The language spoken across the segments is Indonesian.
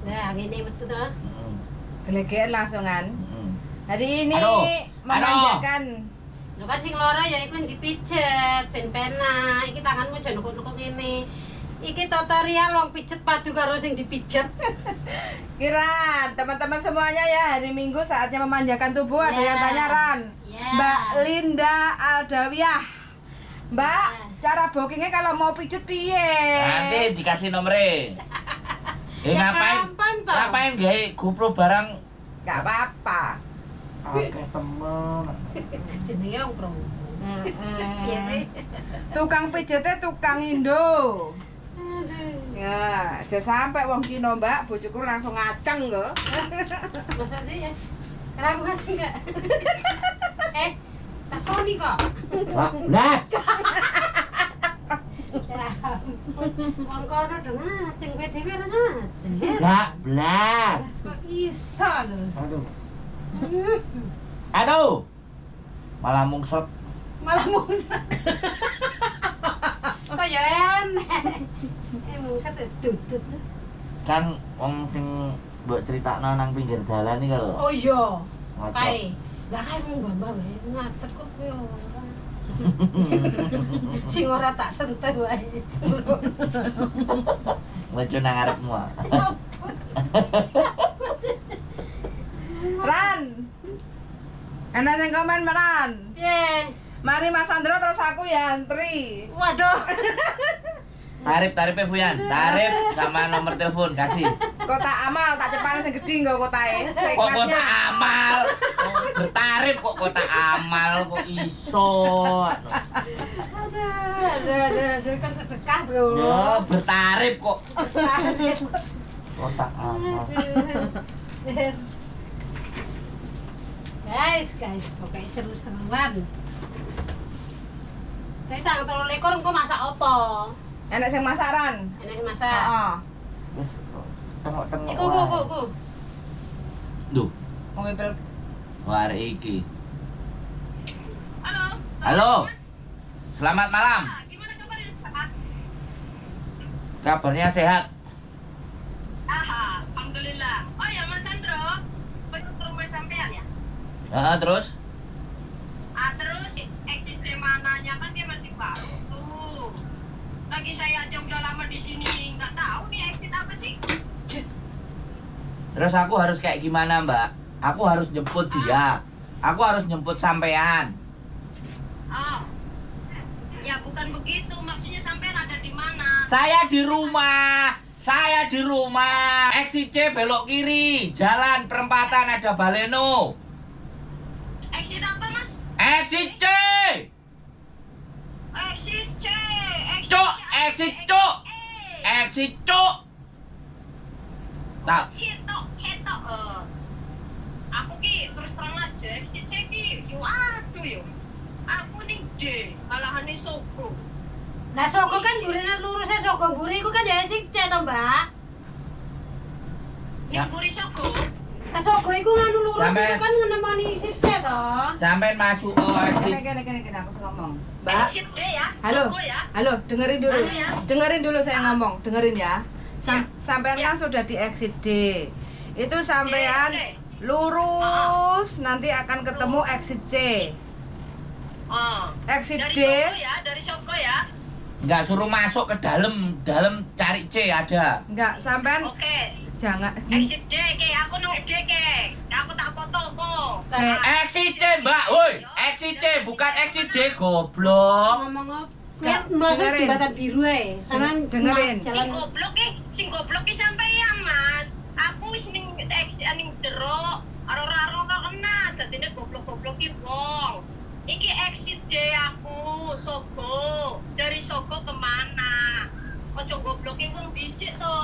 Nah, ngene metu to. Gelegean langsungan. Hari ini Aduh, memanjakan. Lho kan sing loro ya iku dipijet ben penak. Iki tanganmu aja nukuk-nukuk ngene. Iki tutorial wong pijet padu karo sing dipijet. Kiran, teman-teman semuanya ya, hari Minggu saatnya memanjakan tubuh. Ada Ya. yang tanya Ran. Ya. Mbak Linda Aldawiyah. Mbak, cara bookingnya kalau mau pijet piye? Nanti dikasih nomornya. Ya, Ngapain? gampang toh. Ngapain gawe GoPro barang? Gak apa-apa. Oke, temen. Jenenge wong pro. Iya sih. Tukang pijetnya tukang Indo. Aduh. Ya, aja sampai wong Cina, Mbak, bojoku langsung ngaceng kok. Masa sih ya? Ragu hati enggak? Takoni kok. Nah, Ya ampun. Wong kono do ngajeng kowe dhewe ora ngajeng. enggak blas. Kok iso lho. Aduh. Aduh. Malah mungsot. Malah muset. Kok ya enek. Muset dudut. Kan wong sing mbok critakno nang pinggir dalan iki lho. Oh iya. Ngocok. Kae. Lah kae wong Bambang wae ngatet kok kowe ora. Sing ora tak sentuh wae. Lucu nang ngarepmu. Ran. Ana sing komen Ran. Piye? Mari Mas Sandro terus aku ya antri. Waduh. Tarifnya Fuyan, tarif sama nomor telepon kasih. Kotak amal tak cepane sing gedhi nggo kotae. Kok kota amal? Bertarif kok kota amal kok iso. Aduh, kan sedekah, Bro. Ya, bertarif kok Aduh. kota amal. Guys, pokoknya seru-seruan. Tapi tanggal 23 engko masak apa? Enak sing masaran. Enak masak. Heeh. Wis tengok-tengok. Iku. Duh, Mau mepel war iki. Halo. Halo. Mas. Selamat malam. Gimana kabarnya sehat? Kabarnya sehat. Alhamdulillah. Oh ya Mas Sandro, betul ke rumah sampean ya? Terus? Terus exit C mananya kan dia masih baru tuh. Lagi saya aja udah lama di sini, nggak tahu nih exit apa sih? Terus aku harus kayak gimana, Mbak? Aku harus jemput dia. Aku harus jemput sampean. Oh. Ya bukan begitu, maksudnya sampean ada di mana? Saya di rumah. Saya di rumah. Exit C belok kiri. Jalan perempatan ada Baleno. Exit apa Mas? Exit C. Exit C. Cuk, exit cuk. Exit cuk. Tak. Cetok. Aku ki terus terang aja exit C ki yo aduh yo. Aku ning D, malahan ning Sogo. Lah Sogo kan burine lurusnya Sogo mburi iku kan ya sik C to, Mbak. Ya. Ning Buri Sogo. Lah Sogo iku nganu lurus Sampai- iku kan ngenemoni sik C to. Sampean masuk exit. kene aku sing ngomong. Mbak. Exit D ya. Halo. Sogo ya. Halo, dengerin dulu. Halo, ya. Dengerin dulu saya ngomong, dengerin ya. Sampean Ya. kan sudah di exit D. Itu sampean D. lurus nanti akan ketemu exit C. Oh. Exit Dari D. Sogo ya, dari Sogo ya. Enggak suruh masuk ke dalam cari C ada. Enggak, sampean Oke. jangan Exit D ke, aku nang D ke. Aku tak foto kok. Exit C, Mbak. Woi, exit C bukan exit D, goblok. Ngomong apa? Nggak, Kan masuk dengerin. jembatan biru ae. Sampean Dengerin. Sing goblok ki sampean, Mas. Aku wis ning exit ning jero, aro-aro kena, dadine goblok-goblok ki wong. Iki exit D aku, Sogo. Dari Sogo kemana? Ojo gobloki wong dhisik to.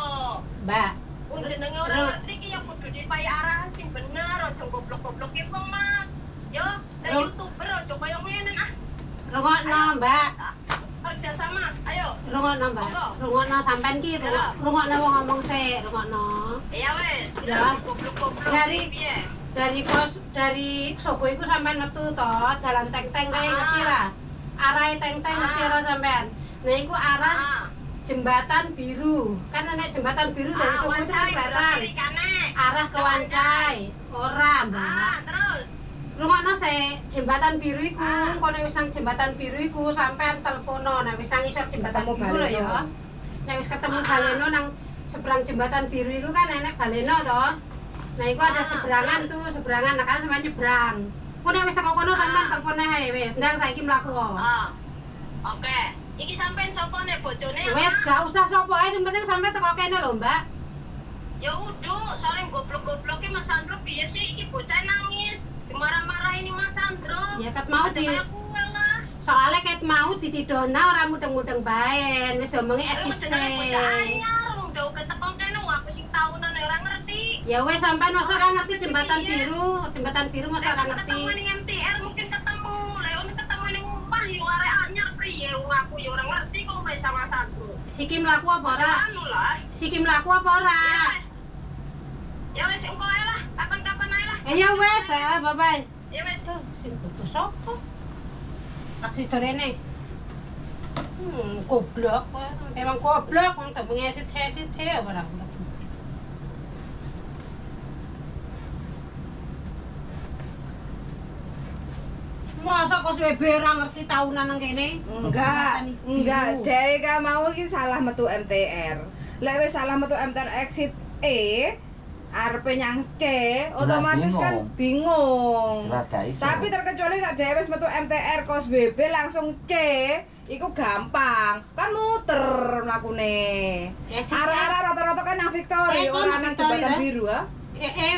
Mbak. Wong jenenge orang ngerti ki ya kudu dipayi arahan sing bener, ojo goblok-goblok ki wong, Mas. Yo, dari YouTuber ojo koyo ngene ah. Rungokno, Mbak. Kerja sama, ayo. Rungokno, Mbak. Rungokno sampean ki rungokno wong ngomong sik, rungokno. Iya wes, Ya. goblok-goblok Dari- piye? Dari Sogo iku sampean metu to, jalan teng-teng kae ngerti ra? Arahe teng-teng ngerti ra sampean? Nah iku arah Ah, Jembatan Biru. Kan nek jembatan biru dari Solo itu Wancai kelihatan. belok kiri kane. Arah ke Wancai. Ora, Mbak. Terus. Rungokno se jembatan biru iku, kono wis nang jembatan biru iku sampean telepono, nek wis nang isor jembatan Ketemu biru lho Baleno. ya. Nek wis ketemu Baleno nang seberang jembatan biru itu kan enek Baleno to. Nah, iku ada seberangan tuh, seberangan nah kan sampean nyebrang. Ku nek wis teko kono sampean telepon ae wis, ndang saiki mlaku kok. Oke. Iki sampean sapa nek bojone? Wis gak usah sapa ae, sing penting sampe teko kene lho, Mbak. Ya udah, soalnya goblok-gobloknya Mas Sandro piye sih iki bocah nangis. Marah-marah ini Mas Sandro. Ya ket mau di Jangan aku lah. soalnya ket mau ditidona ora mudeng-mudeng bae. Wis omongi Ayo exit. jenenge bocah anyar, wong udah ketepon kene wong aku sing taunan ora ngerti. Ya wes sampai masa ora ngerti jembatan biru masa ora ngerti. Ketemu ning MTR mungkin ketemu. Lewat ketemu ning omah yo arek anyar priye wong aku yo ora ngerti kok wis sama Sandro. Siki mlaku apa ora? Anu lah. Siki mlaku apa ora? Ya wis engko ae lah, kapan-kapan ae lah. Ya wes, bye-bye. Ya wis. Sing butuh sapa? Tak ditorene. Goblok. Emang goblok wong tak mengesit apa ora. Masa kok suwe ora ngerti taunan nang kene? Enggak, dhek mau iki salah metu MTR. Lek wis salah metu MTR exit E, arepe nyang C, otomatis kan bingung. Tapi terkecuali gak dhek wis metu MTR kos BB langsung C, iku gampang. Kan muter mlakune. Arah-arah rata-rata kan nang Victory, ora nang jembatan biru ha.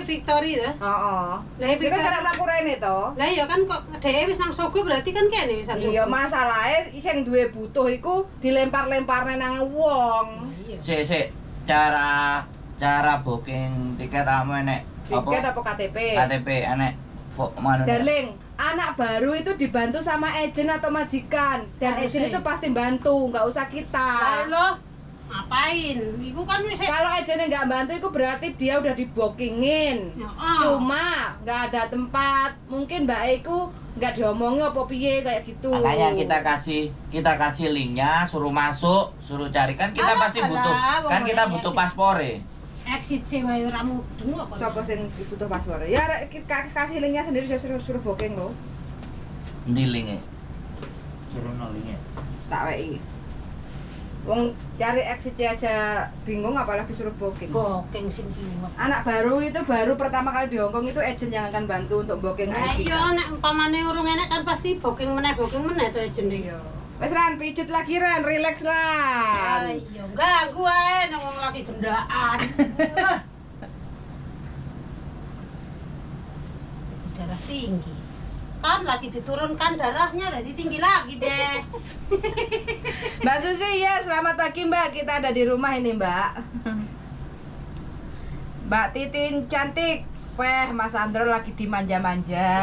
Victory ya. Heeh. Lah Iki kan cara mlaku rene to. Lah iya kan kok dhewe wis nang Sogo berarti kan kene wis nang Sogo. Iya, masalahe sing duwe butuh iku dilempar-lemparne nang wong. Sik, cara booking tiket ame nek Tiket apa KTP? KTP enek mana? Darling, anak baru itu dibantu sama agen atau majikan dan agen itu pasti bantu, nggak usah kita. Lah ngapain? Iku kan wis Kalau agennya nggak bantu itu berarti dia udah dibookingin. Cuma nggak ada tempat, mungkin Mbak Iku nggak diomongi apa piye kayak gitu. Makanya kita kasih linknya, suruh masuk, suruh cari kan kita Alah, pasti butuh kan kita butuh paspore. exit sih wae ora mudeng apa. Siapa sing butuh paspor? Ya kasih linknya sendiri suruh booking lo. Endi linke? Suruh no linknya. Tak wei. Wong cari exit aja bingung apalagi suruh booking. Booking sing kiwat. Anak baru itu baru pertama kali di Hongkong itu agen yang akan bantu untuk booking Lah ID. iya nek umpamane urung enek kan pasti booking meneh to agent iki. Wes Ran, pijet lagi Ran, relax Ran. Ayo ganggu ae nek wong lagi gendaan. Darah tinggi. Kan lagi diturunkan darahnya jadi tinggi lagi deh. Mbak Susi, ya selamat pagi Mbak, kita ada di rumah ini Mbak. Mbak Titin cantik, weh Mas Andro lagi dimanja-manja.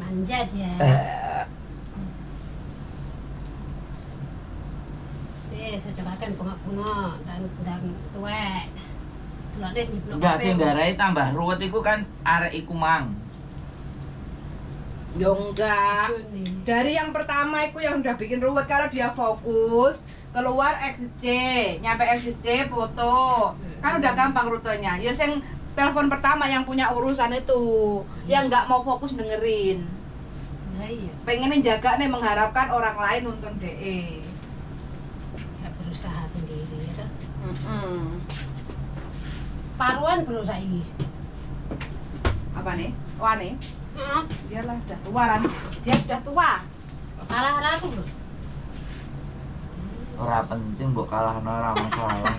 Manja dia. Saya cobakan bunga-bunga dan tuwek. Tulane nyeblok. Enggak sih ngarai tambah ruwet iku kan arek iku mang. Yo enggak. Dari yang pertama itu yang udah bikin ruwet kalau dia fokus keluar exit C, nyampe exit C foto. Kan udah gampang rutenya. Ya sing telepon pertama yang punya urusan itu, yang nggak mau fokus dengerin. Nah, iya. Pengen jaga nih mengharapkan orang lain nonton DE. Ya berusaha sendiri ya. Paruan berusaha ini. Apa nih? Wah nih. Dialah udah tua Ran. Dia sudah tua. Kalah aku bro. Ora penting mbok kalahno ora masalah.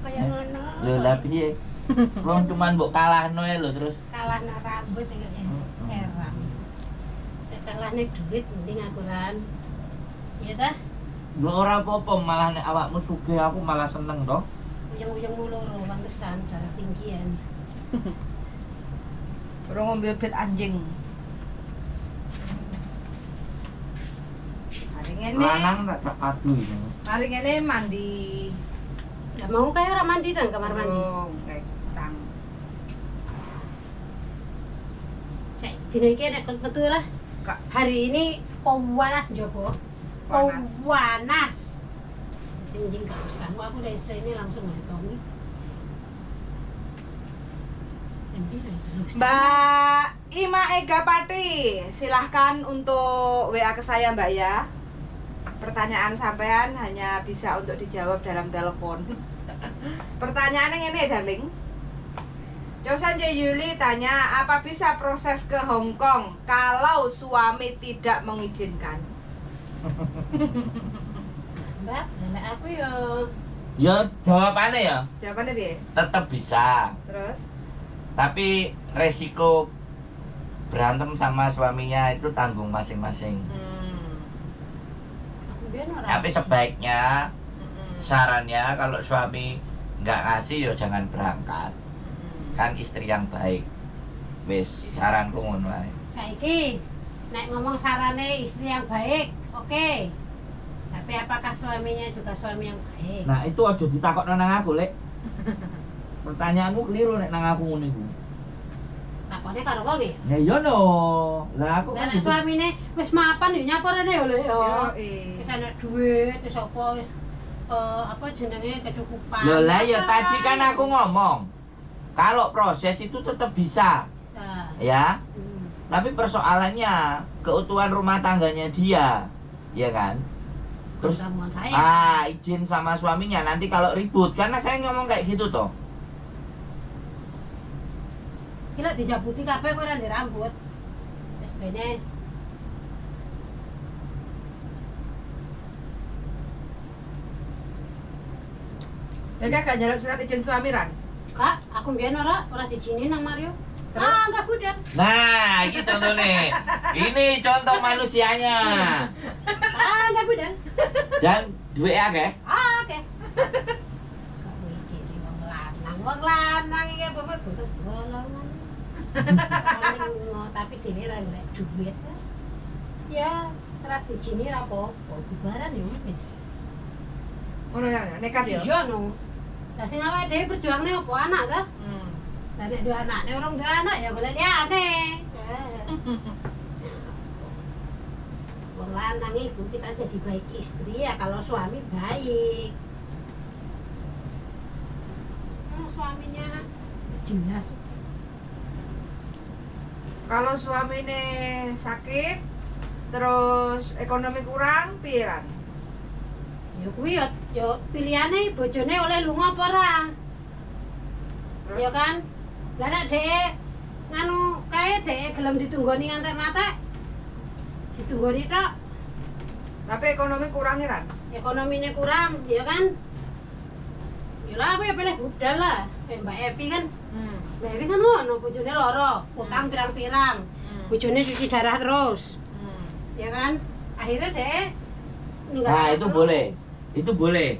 Kaya ngono. Lho lah piye? Wong cuman mbok kalahno ae lho terus. Kalah na rambut iki heran. Nek kalahne duit mending aku lan. Iya ta? Lho ora apa-apa malah nek awakmu sugih aku malah seneng toh. Uyang-uyang loro pantesan darah tinggian. Baru ngombe bet anjing. Hari ini. Lanang tak padu ini. Hari ini mandi. Gak mau kayak orang mandi dan kamar mandi. Kayak tang. Cek, dino iki nek metu lah. Hari ini panas jopo. Panas. Panas. Jadi nggak usah. Aku udah istri ini langsung ngitongi. Mbak Ima Ega Pati, silahkan untuk WA ke saya Mbak ya. Pertanyaan sampean hanya bisa untuk dijawab dalam telepon. Pertanyaannya ini darling. Josan J. Yuli tanya, apa bisa proses ke Hong Kong kalau suami tidak mengizinkan? Mbak, lelek aku ya. Ya jawabannya ya Jawabannya piye? tetap bisa. Terus? Tapi resiko berantem sama suaminya itu tanggung masing-masing. Aku biar orang. Tapi sebaiknya sarannya kalau suami nggak ngasih ya jangan berangkat. Kan istri yang baik. Wis, saranku ngono ae. Saiki nek ngomong sarane istri yang baik, oke. Tapi apakah suaminya juga suami yang baik? Nah, itu aja ditakokno nang aku, Lek. Pertanyaanmu keliru nek nang aku ngono iku. Takone karo wong iki. Ya iya no. Lah aku kan Nek suamine wis mapan yo nyaporane yo Lek yo. Yoi. Wis ana duit, wis apa wis apa jenenge kecukupan. Loh lah ya Masa tadi kan aku ngomong kalau proses itu tetap bisa, bisa. ya. Hmm. Tapi persoalannya keutuhan rumah tangganya dia, ya kan? Terus Pertemuan saya. izin sama suaminya nanti kalau ribut, karena saya ngomong kayak gitu toh. Gila dijabuti kabeh kok ora di rambut. Wis bene. Ya gak jalan surat izin suami Ran? Kak, aku mbiyen ora dijinin nang Mario. Terus? Enggak budak. Nah, ini contoh nih. Ini contoh manusianya. Enggak budak. Dan duit akeh. Oke. Kamu iki sing wong lanang. Wong lanang iki bapak butuh bolongan. Tapi dhewe ra golek duit. Ya, terus dijini ra apa-apa. Bubaran yo wis. Ngono ya, nekat ya? Iya no. Lah sing awake dhewe perjuangne apa anak ta? Lah nek dua anak, nek orang dua anak ya boleh liane. Wong lanang ibu kita jadi baik istri ya kalau suami baik. Kalau suaminya jelas. Kalau suamine sakit, terus ekonomi kurang, piye Ran? Ya kuwi yo pilihane bojone oleh lunga apa ora? Terus? Ya kan? Lah nek dhek nganu kae dhek gelem ditunggoni ngantek mate. Ditunggoni tok, Tapi ekonomi kurang ya Ran? ekonomine kurang, ya kan? Ya lah aku ya pilih budal lah. Kayak Mbak Evi kan, Mbak Evi kan ngono bojone loro, utang pirang-pirang. Bojone cuci darah terus, ya kan? Akhirnya dhek ninggal. Nah, itu boleh. Itu boleh.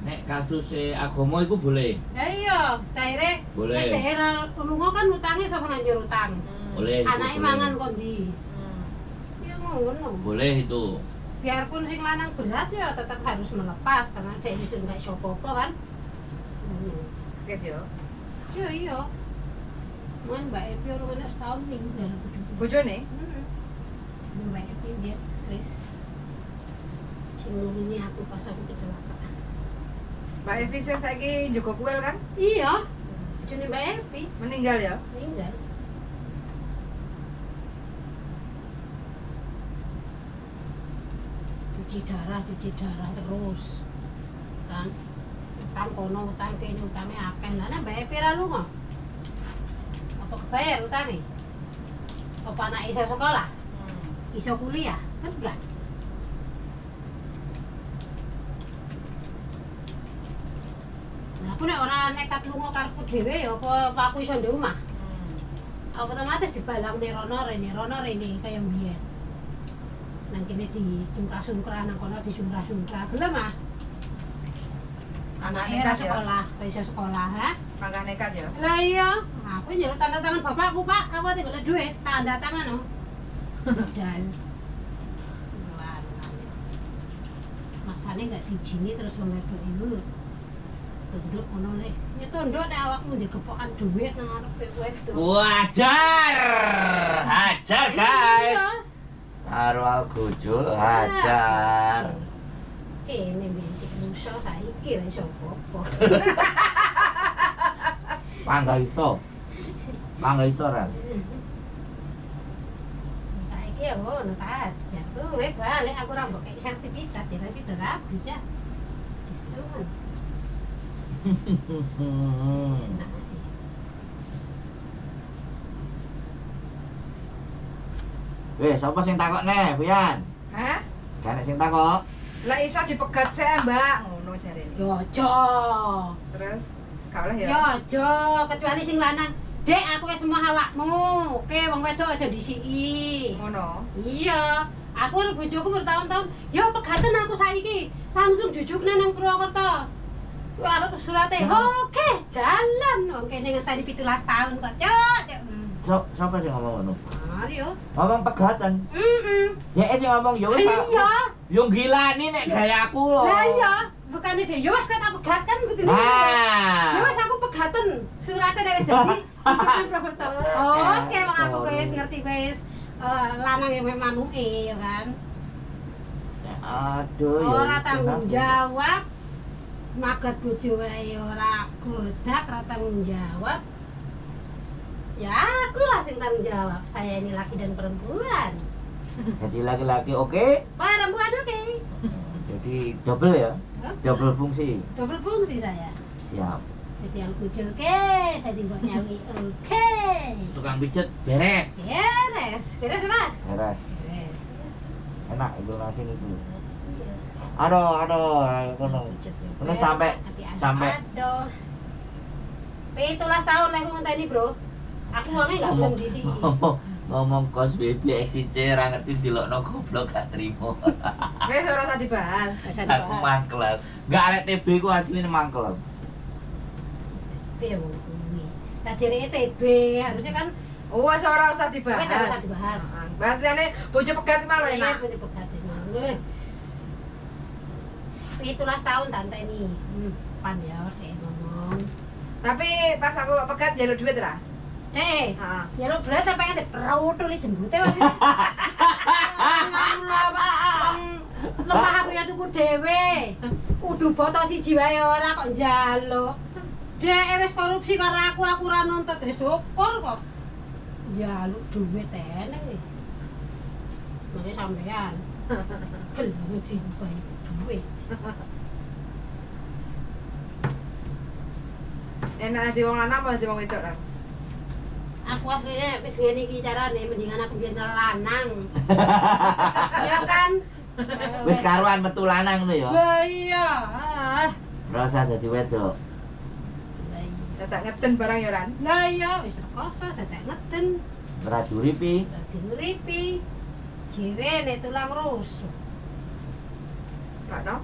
Nek kasus agama itu boleh. Ya iya, akhirnya Boleh. daerah lunga kan utangnya sama nganjur utang. Boleh itu. Anaknya boleh. mangan kondi. Ya ngono. Boleh itu. Biarpun sing lanang berat ya tetap harus melepas karena dia bisa nggak sopo-sopo kan. Sakit ya? Iya iya. Mungkin Mbak Evi orang anak setahun tinggal. Bojone? Mbak Evi dia Chris. Si ini aku pas aku kecelakaan. Mbak Evi saiki njogo kuil kan? Iya. Jadi Mbak Evi Meninggal ya? meninggal. Cuci darah terus. Kan utang kono, utang kene, utangnya akeh. Lah nek Mbak Evi ra lunga. Apa kebayar utangnya? Apa anak iso sekolah? Iso kuliah? Kan enggak. Nah, aku nek ora nekat lunga karepku dhewe ya apa aku iso ndek omah. Otomatis dibalang rono rene kaya mbiyen. Nang kene di sungkrah-sungkrah nang kono di sungkrah-sungkrah. Gelem ah. Anake ra sekolah, ra iso sekolah, ha? Mangga nekat ya? Lah iya, aku njaluk tanda tangan bapakku, Pak. Aku tinggal duit, tanda tangan oh. Dan masane enggak dijini terus memedok ibu. Tunduk ngono le. Ya tunduk nek awakmu digepokan duit nang arepe wedok. Wajar. Hajar, guys. Iya. Arwah gojol hajar. Kene bensin rusak saiki ra iso apa-apa. Mangga iso. Mangga iso ra. Saiki ya ngono ta aja. Kowe balik aku ora mbok kei sertifikat ya sih rabi ya. Justru kan. Weh, sapa sing takokne, Buyan? Hah? Gak nek sing takok. Lah iso dipegat sih, Mbak. Ngono jarene. Yo aja. Terus gak oleh ya. Yo aja, kecuali sing lanang. Dek, aku wis semua awakmu. Oke, wong wedok aja disiki. Ngono. Iya, aku karo bojoku bertahun-tahun. Yo pegaten aku saiki. Langsung jujukne nang Purwokerto. Arep surate. Oke, jalan. Wong kene ngenteni 17 tahun kok, Cuk. Sapa sing ngomong ngono? Mario. Ngomong pegatan. Dek sing ngomong yo wis. Iya. Yo gilani nek gayaku lho. Lah iya, bukane dhewe yo wis tak pegat kan kudune. Ah. Yo wis aku pegaten. Surate wis dadi di Purwokerto. Oke, wong aku wis ngerti wis lanang yang manuke ya kan. Aduh ya. Ora tanggung jawab. Magat bojo wae ora godak, ora tanggung jawab. Ya, aku lah sing tanggung jawab. Saya ini laki dan perempuan. Jadi laki-laki oke. Perempuan oke. Jadi double ya. Double fungsi. Double fungsi saya. Siap. Jadi yang bojo oke, dadi mbok nyawi oke. Tukang pijet beres. Beres. Beres lah. Beres. Beres. Enak itu nasi itu. Aduh, kono. Ini sampai Aduh. 17 tahun lah aku ngenteni, Bro. Aku wonge gak belum di sini. Ngomong kos BB XC ora ngerti dilokno goblok gak trimo. Wis ora usah dibahas. Aku mangkel. Gak arek TB ku asline mangkel. Piye ngono kuwi? Lah jereke TB harusnya kan Wes ora usah dibahas. wis ora usah dibahas. Bahas liyane bojo pegat malah enak. Iya, pegatin. 17 tahun tante ini. Pan ya kayak ngomong. Tapi pas aku pegat jaluk duit ra? Heeh. Heeh. Ya lo berat apa yang diperutuli jembute wae. Lemah aku ya tuku dhewe. Kudu boto siji wae ora kok njaluk. Dek wis korupsi karo aku ora nuntut wis syukur kok. Njaluk duit enek iki. Mane sampean. Gelem dibayar duit. Enak di wong lanang apa di wong wedok ra? Aku aslinya wis ngene iki carane mendingan aku biyen lanang. Iya kan? Wis karuan metu lanang lho ya. Lah iya. Ora usah dadi wedok. Dadak ngeten barang ya Ran. Lah iya wis rekoso dadak ngeten. Ora duripi. Dadi nguripi. Jirene tulang rusuk. Gak no?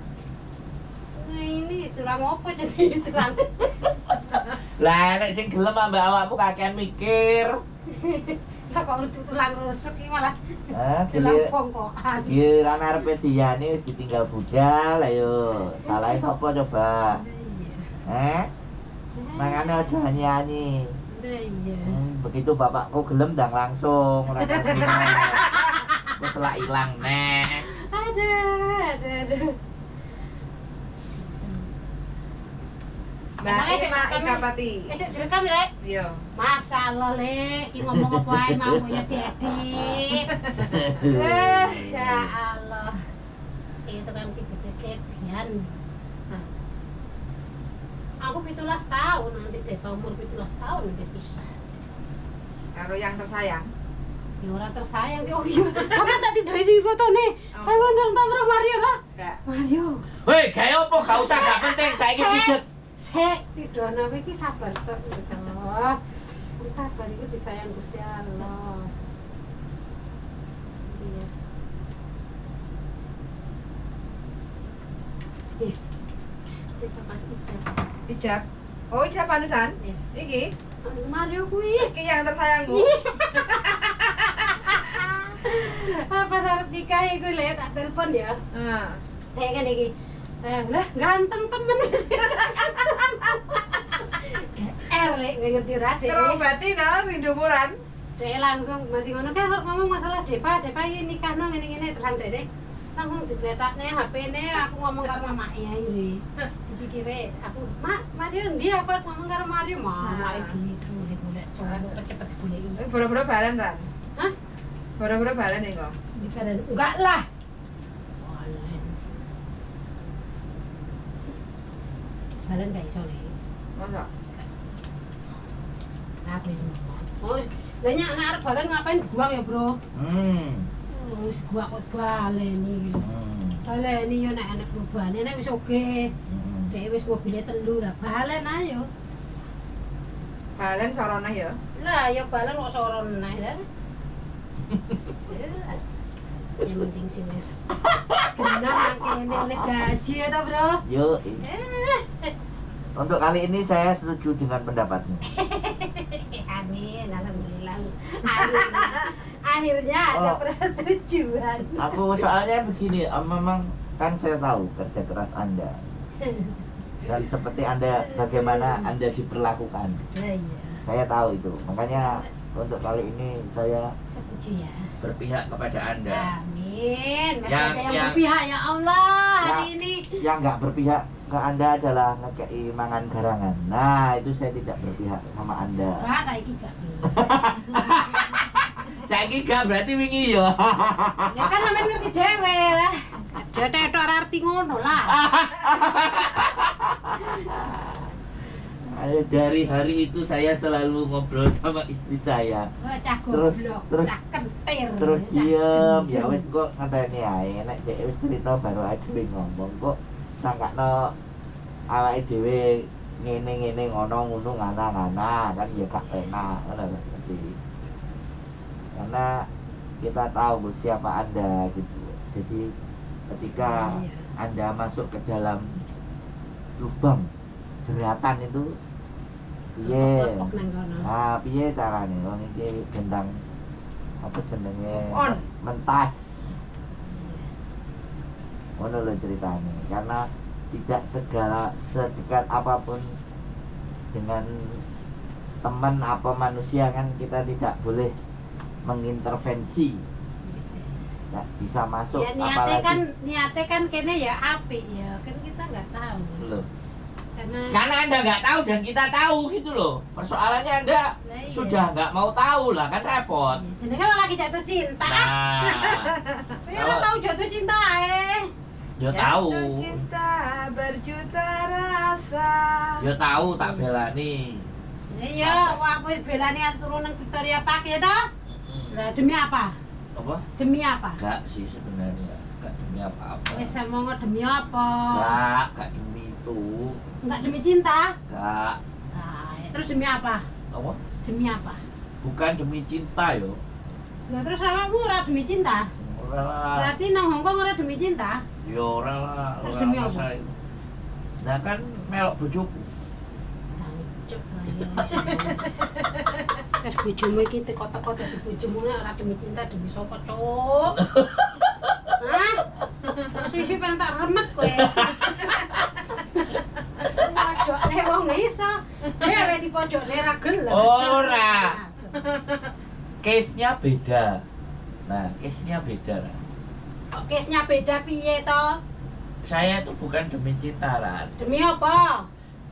Nah ini tulang apa jadi tulang? Lah nek sing gelem ambek awakmu kakean mikir. Lah kok untuk tulang rusuk iki malah Hah, tulang bongkokan. Kira arepe diyane wis ditinggal budal ayo. Salahe sapa coba? Mangane aja nyanyi. Iya. Begitu bapakku gelem ndang langsung ora kasih. Wis lak ilang neh. Aduh. Mbak Ima Ikapati. Wis direkam Lek. Iya. Masalah Lek, iki ngomong apa ae mau ya diedit. Ya Allah. Itu kan kejadian. Aku 17 tahun nanti deh, umur 17 tahun udah pisah. Karo yang tersayang. Ya orang tersayang, oh iya. Kamu tadi dari di foto nih. Kamu nonton tamrah Mario kah? Enggak. Mario. Weh, gawe opo gak usah gak penting saiki pijet. Sek, tidono iki sabar tok gitu loh. Kamu sabar itu disayang Gusti Allah. Iya. Kita pas ijab. Ijab. Oh, ijab panusan? Yes. Iki. Mario kuwi. Iki yang tersayangmu. Pas arep nikah iku le tak telepon ya. Heeh. Kayak ngene iki. Lah ganteng temen wis. GR lek ngerti ra Dek. Terobati no rindu muran. Dek langsung mari ngono kae ngomong masalah Depa iki nikah nang ngene-ngene terus Dek langsung digletakne HP-ne aku ngomong karo mamake akhire. Dipikire aku, "Mak, Mario ndi aku ngomong karo Mario?" Mamake gitu golek cowok cepet goleki. Boro-boro balen Ran. Hah? Boro-boro balen iki kok. Dikaren enggak lah. Balen gak iso nih. Masa? Aku ini. Oh, banyak anak arep balen ngapain buang ya, Bro? Wis gua kok baleni. Baleni yo nek anak perubahan nek wis oke. Dek wis mobile 3 lah, balen ayo. Balen sorone ya. Lah ya balen kok soron nae lah. Yang penting sih wis. Genah kene oleh gaji ya toh, Bro? Yo. Untuk kali ini saya setuju dengan pendapatmu. Amin, alhamdulillah. Akhirnya ada persetujuan. Aku soalnya begini, memang kan saya tahu kerja keras Anda. Dan seperti Anda, bagaimana Anda diperlakukan. Iya. Saya tahu itu. Makanya untuk kali ini saya Setuju ya. berpihak kepada Anda. Amin. Masih Yang- ada yang yang- berpihak ya Allah hari ini. Yang nggak berpihak ke Anda adalah ngekei mangan garangan. Nah, itu saya tidak berpihak sama Anda. Enggak, saiki gak. Saiki gak berarti wingi ya. Ya kan sampean ngerti dhewe lah. Ada tetok ora arti ngono lah. Ayo, dari hari itu saya selalu ngobrol sama istri saya. Wah, cah Terus- goblok, terus- cah kentir. Terus cah diem, ya gendong. wis kok ngenteni ae nek dhek wis cerita baru aja dhewe ngomong kok sangkakno awake dhewe ngene-ngene ngono ngana-ngana kan ya gak enak ngono lho jadi. Karena kita tahu siapa Anda gitu. Jadi ketika Iya. Anda masuk ke dalam lubang jeratan itu piye? Lepok nang kono. Nah, piye carane wong iki gendang apa jenenge Move on. mentas. Ngono lho ceritanya. Karena tidak segala sedekat apapun dengan teman apa manusia kan kita tidak boleh mengintervensi. Nggak bisa masuk Ya niate kan kene ya apik ya. Kan kita enggak tahu. Loh. Karena Anda nggak tahu dan kita tahu gitu loh. Persoalannya Anda Lah iya. sudah nggak mau tahu lah kan repot. jenenge kan lagi jatuh cinta. Nah, Ya ora tahu jatuh cinta ya tahu. Jatuh cinta berjuta rasa. Ya tahu tak belani. Iya, aku belani turun nang Victoria Park ya toh? Lah demi apa? Apa? Demi apa? Enggak sih sebenarnya. Enggak demi apa-apa. Wis ngomong demi apa? Enggak demi itu. Enggak demi cinta? Enggak. Nah, ya terus demi apa? Apa? Demi apa? Bukan demi cinta yo. Lah terus awakmu ora demi cinta? Ora lah. Berarti nang Hongkong ora demi cinta? Ya ora lah. Terus Ora demi apa? masalah itu. Nah kan melok bojoku. Jancuk ayo. Terus bojomu iki teko-teko dadi bojomu ora demi cinta demi sapa, Cuk? Hah? Terus wis pengen tak remet kowe. Pojokne wong iso. Dhewe di pojokne ra gelem. Ora. Case-nya beda. Nah, case-nya beda lah. Kok case-nya beda piye to? Saya itu bukan demi cinta lah. Demi apa?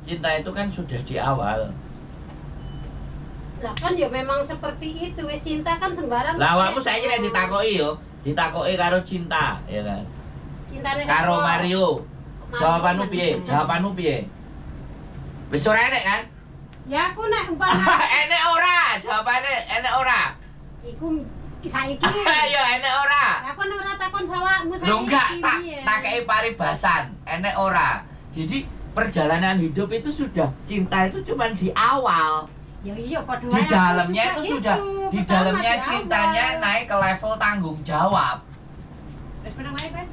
Cinta itu kan sudah di awal. Lah kan ya memang seperti itu, wis cinta kan sembarang. Lah awakmu saiki nek ditakoki yo, ditakoki karo cinta, ya kan. Cintane Karo sapa? Mario. Jawabanmu piye? Mario. Jawabanmu piye? Wis ora enek kan? Ya aku nek umpama Enek ora? Jawabane enek ora? iku saiki. Ayo enek ora? Aku ora takon sawakmu saiki. Lho enggak, piye? tak kei paribasan. Enek ora? Jadi perjalanan hidup itu sudah cinta itu cuma di awal. Ya iya padha Di wae aku dalamnya juga itu gitu. sudah di Pertama dalamnya di cintanya awal. naik ke level tanggung jawab. Wis menang wae kowe.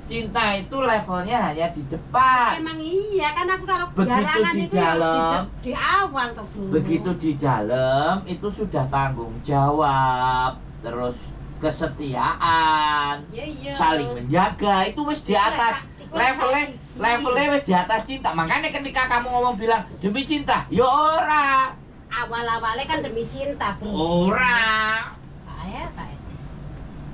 Cinta itu levelnya hanya di depan. Emang iya kan aku karo Begitu garangan di itu ya dalam. di awal toh, Bro. Begitu di dalam itu sudah tanggung jawab, terus kesetiaan, Ya iya. saling menjaga itu wis di atas Iku levelnya levelnya wis di atas cinta. Makanya ketika kamu ngomong bilang demi cinta, ya ora. Awal-awalnya kan demi cinta, Bro. Ora. Kayak.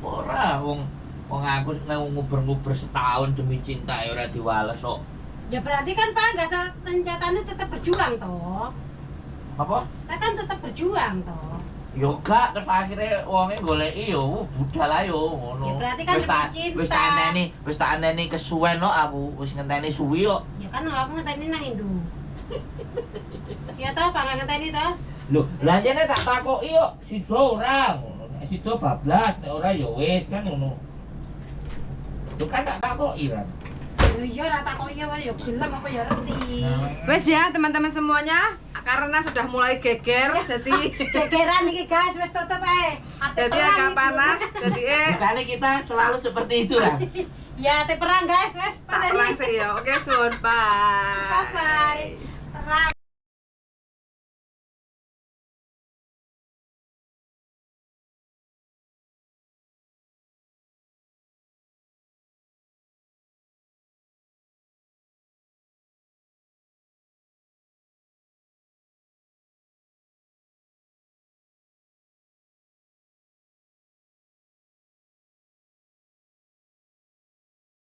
Ora wong aku nguber-nguber setahun demi cinta ya ora diwales kok. Ya berarti kan Pak enggak senjatanya tetap berjuang toh. Apa? Kita kan tetap berjuang toh. Yo gak terus akhirnya wonge goleki yo budal ae yo ngono. Ya berarti kan demi cinta. Wis tak enteni kesuwen kok aku, wis ngenteni suwi kok. Ya kan aku ngenteni nang Indo. Ya toh, Pak ngenteni toh. Lho, lah jane tak takoki yo sida ora ngono. Nek sida bablas, nek ora ya wis kan ngono. Lho kan tak takoki kan. Ya iya lah takoki ya gelem apa ya ngerti. Wes ya teman-teman semuanya, karena sudah mulai geger, jadi Gegeran iki guys, wis tutup ae. Ate jadi perang agak iki. panas, jadi Bukannya kita selalu seperti itu kan. Ya ate perang guys, wis tak perang sih ya. Oke, sun, bye. Bye bye. Perang.